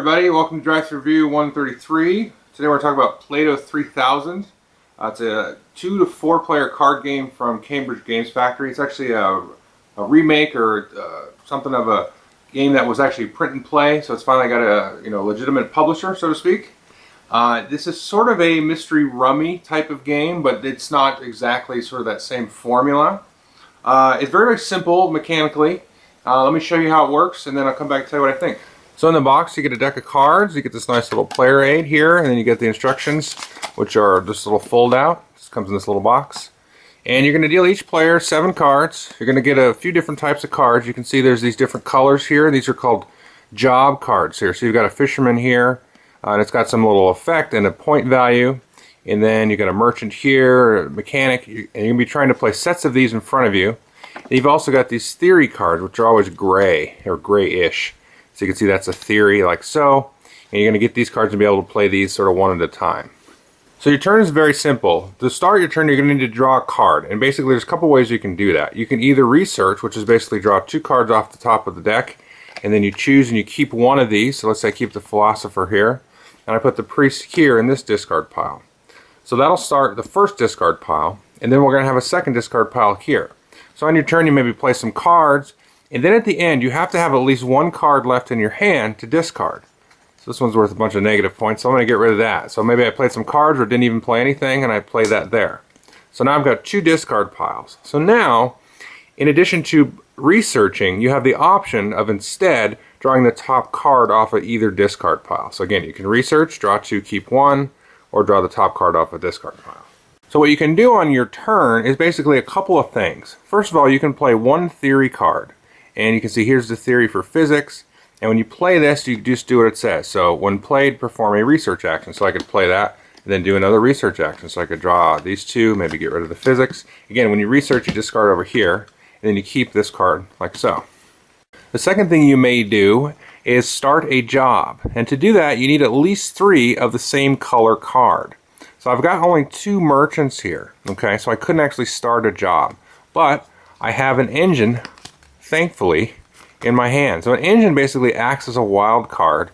everybody, welcome to Drive Review 133. Today we're talking about Plato 3000. It's a 2 to 4 player card game from Cambridge Games Factory. It's actually a remake or something of a game that was actually print and play, so it's finally got a legitimate publisher, so to speak. This is sort of a mystery rummy type of game, but it's not exactly sort of that same formula. It's very, very simple mechanically. Let me show you how it works, and then I'll come back and tell you what I think. So in the box you get a deck of cards, you get this nice little player aid here, and then you get the instructions, which are just a little fold out. This comes in this little box. And you're going to deal each player 7 cards. You're going to get a few different types of cards. You can see there's these different colors here. These are called job cards here. So you've got a fisherman here, and it's got some little effect and a point value. And then you've got a merchant here, a mechanic, and you're going to be trying to play sets of these in front of you. And you've also got these theory cards, which are always gray, or grayish. So you can see that's a theory, like so. And you're going to get these cards and be able to play these sort of one at a time. So your turn is very simple. To start your turn, you're going to need to draw a card. And basically there's a couple ways you can do that. You can either research, which is basically draw 2 cards off the top of the deck, and then you choose and you keep one of these. So let's say I keep the philosopher here, and I put the priest here in this discard pile. So that'll start the first discard pile, and then we're going to have a second discard pile here. So on your turn you maybe play some cards, and then at the end you have to have at least 1 card left in your hand to discard. So this one's worth a bunch of negative points, so I'm going to get rid of that. So maybe I played some cards or didn't even play anything, and I play that there. So now I've got 2 discard piles. So now, in addition to researching, you have the option of instead drawing the top card off of either discard pile. So again, you can research, draw 2, keep 1, or draw the top card off a discard pile. So what you can do on your turn is basically a couple of things. First of all, you can play 1 theory card. And you can see here's the theory for physics. And when you play this, you just do what it says. So when played, perform a research action. So I could play that and then do another research action. So I could draw these 2, maybe get rid of the physics. Again, when you research, you discard over here. And then you keep this card like so. The second thing you may do is start a job. And to do that, you need at least 3 of the same color card. So I've got only 2 merchants here. Okay, so I couldn't actually start a job. But I have an engine, thankfully, in my hand. So an engine basically acts as a wild card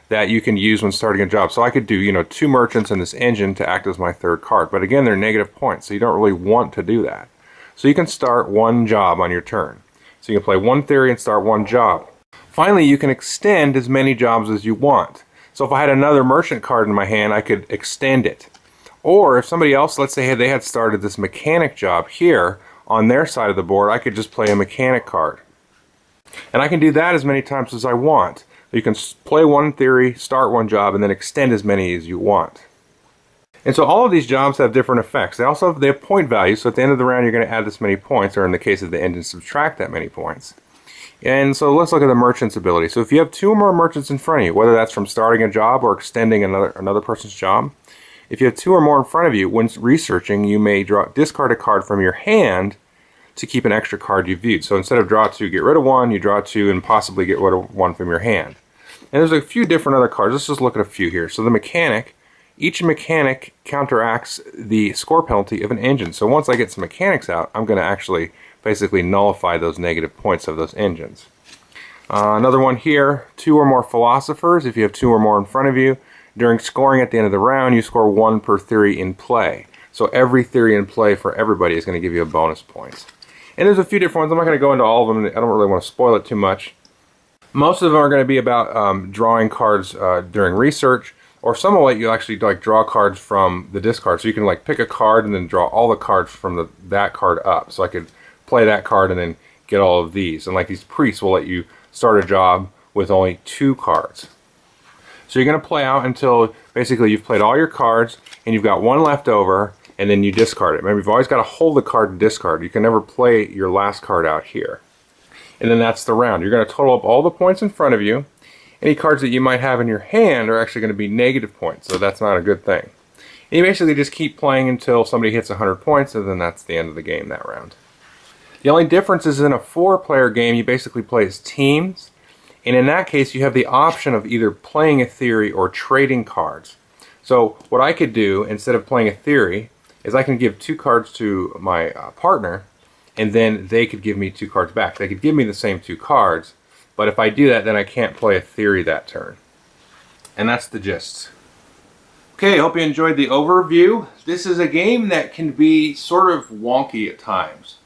that you can use when starting a job. So I could do, 2 merchants in this engine to act as my 3rd card. But again, they're negative points, so you don't really want to do that. So you can start 1 job on your turn. So you can play 1 theory and start 1 job. Finally, you can extend as many jobs as you want. So if I had another merchant card in my hand, I could extend it. Or if somebody else, let's say they had started this mechanic job here on their side of the board, I could just play a mechanic card. And I can do that as many times as I want. You can play 1 theory, start 1 job, and then extend as many as you want. And so all of these jobs have different effects. They also have point values, so at the end of the round you're going to add this many points, or in the case of the engine, subtract that many points. And so let's look at the merchant's ability. So if you have 2 or more merchants in front of you, whether that's from starting a job or extending another person's job, if you have 2 or more in front of you, when researching, you may discard a card from your hand to keep an extra card you viewed. So instead of draw 2, get rid of 1, you draw 2 and possibly get rid of 1 from your hand. And there's a few different other cards. Let's just look at a few here. So the mechanic, each mechanic counteracts the score penalty of an engine. So once I get some mechanics out, I'm going to actually basically nullify those negative points of those engines. Another one here, 2 or more philosophers. If you have 2 or more in front of you, during scoring at the end of the round, you score 1 per theory in play. So every theory in play for everybody is going to give you a bonus points. And there's a few different ones. I'm not going to go into all of them. I don't really want to spoil it too much. Most of them are going to be about drawing cards during research, or some will let you actually draw cards from the discard. So you can pick a card and then draw all the cards from that card up. So I could play that card and then get all of these. And these priests will let you start a job with only 2 cards. So you're going to play out until basically you've played all your cards and you've got 1 left over, and then you discard it. Remember, you've always got to hold the card and discard. You can never play your last card out here. And then that's the round. You're going to total up all the points in front of you. Any cards that you might have in your hand are actually going to be negative points, so that's not a good thing. And you basically just keep playing until somebody hits 100 points, and then that's the end of the game that round. The only difference is in a 4-player game, you basically play as teams. And in that case, you have the option of either playing a theory or trading cards. So what I could do, instead of playing a theory, is I can give 2 cards to my partner, and then they could give me 2 cards back. They could give me the same 2 cards, but if I do that, then I can't play a theory that turn. And that's the gist. Okay, hope you enjoyed the overview. This is a game that can be sort of wonky at times.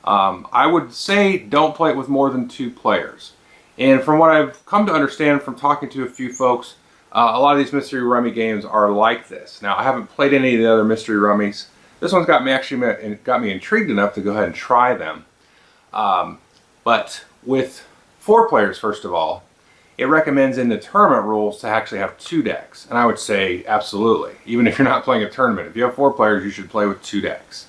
I would say don't play it with more than 2 players. And from what I've come to understand from talking to a few folks, a lot of these mystery rummy games are like this. Now, I haven't played any of the other mystery rummies. This one's got me intrigued enough to go ahead and try them. But with 4 players, first of all, it recommends in the tournament rules to actually have 2 decks. And I would say absolutely. Even if you're not playing a tournament, if you have 4 players, you should play with 2 decks.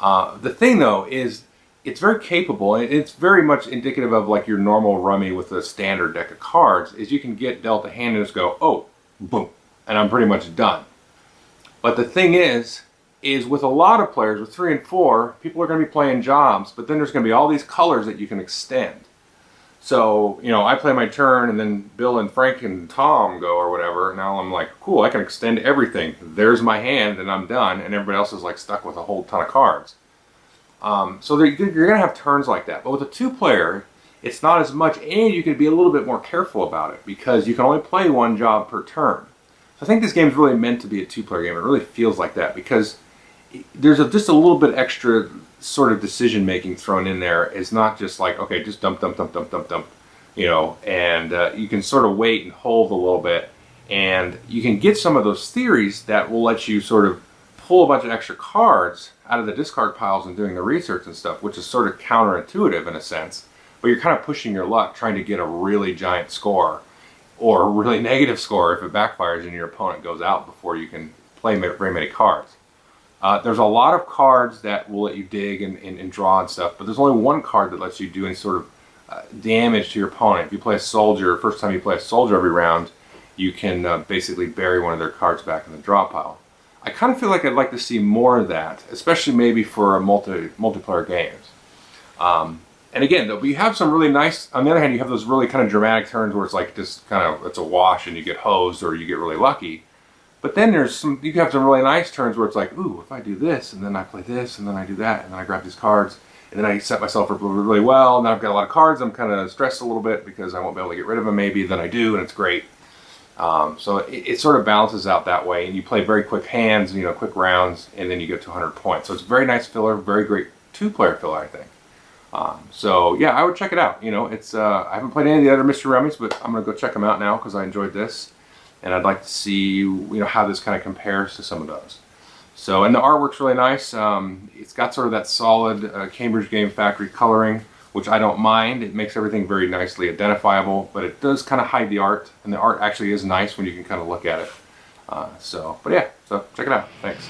The thing though is it's very capable, and it's very much indicative of like your normal rummy with a standard deck of cards, is you can get dealt a hand and just go, oh, boom, and I'm pretty much done. But the thing is with a lot of players, with 3 and 4, people are going to be playing jobs, but then there's going to be all these colors that you can extend. So, you know, I play my turn, and then Bill and Frank and Tom go or whatever, and now I'm like, cool, I can extend everything. There's my hand, and I'm done, and everybody else is like stuck with a whole ton of cards. So you're going to have turns like that. But with a 2-player, it's not as much, and you can be a little bit more careful about it, because you can only play 1 job per turn. So I think this game is really meant to be a 2-player game. It really feels like that, because there's just a little bit extra sort of decision making thrown in there. It's not just like, okay, just dump, you know, and you can sort of wait and hold a little bit, and you can get some of those theories that will let you sort of pull a bunch of extra cards out of the discard piles and doing the research and stuff, which is sort of counterintuitive in a sense, but you're kind of pushing your luck trying to get a really giant score or a really negative score if it backfires and your opponent goes out before you can play very many cards. There's a lot of cards that will let you dig and draw and stuff, but there's only 1 card that lets you do any sort of damage to your opponent. If you play a soldier, first time you play a soldier every round, you can basically bury one of their cards back in the draw pile. I kind of feel like I'd like to see more of that, especially maybe for multiplayer games. And again, though, you have some really nice, on the other hand, you have those really kind of dramatic turns where it's like just kind of, it's a wash and you get hosed or you get really lucky. But then you have some really nice turns where it's like, ooh, if I do this, and then I play this, and then I do that, and then I grab these cards, and then I set myself up really well, and now I've got a lot of cards, I'm kind of stressed a little bit because I won't be able to get rid of them maybe, then I do, and it's great. So it sort of balances out that way, and you play very quick hands, you know, quick rounds, and then you get to 100 points. So it's a very nice filler, very great 2-player filler, I think. So yeah, I would check it out. You know, it's I haven't played any of the other Mystery Rummies, but I'm gonna go check them out now because I enjoyed this, and I'd like to see, you know, how this kind of compares to some of those. So, and the artwork's really nice. It's got sort of that solid Cambridge Game Factory coloring, which I don't mind. It makes everything very nicely identifiable, but it does kind of hide the art, and the art actually is nice when you can kind of look at it. But yeah, so check it out. Thanks.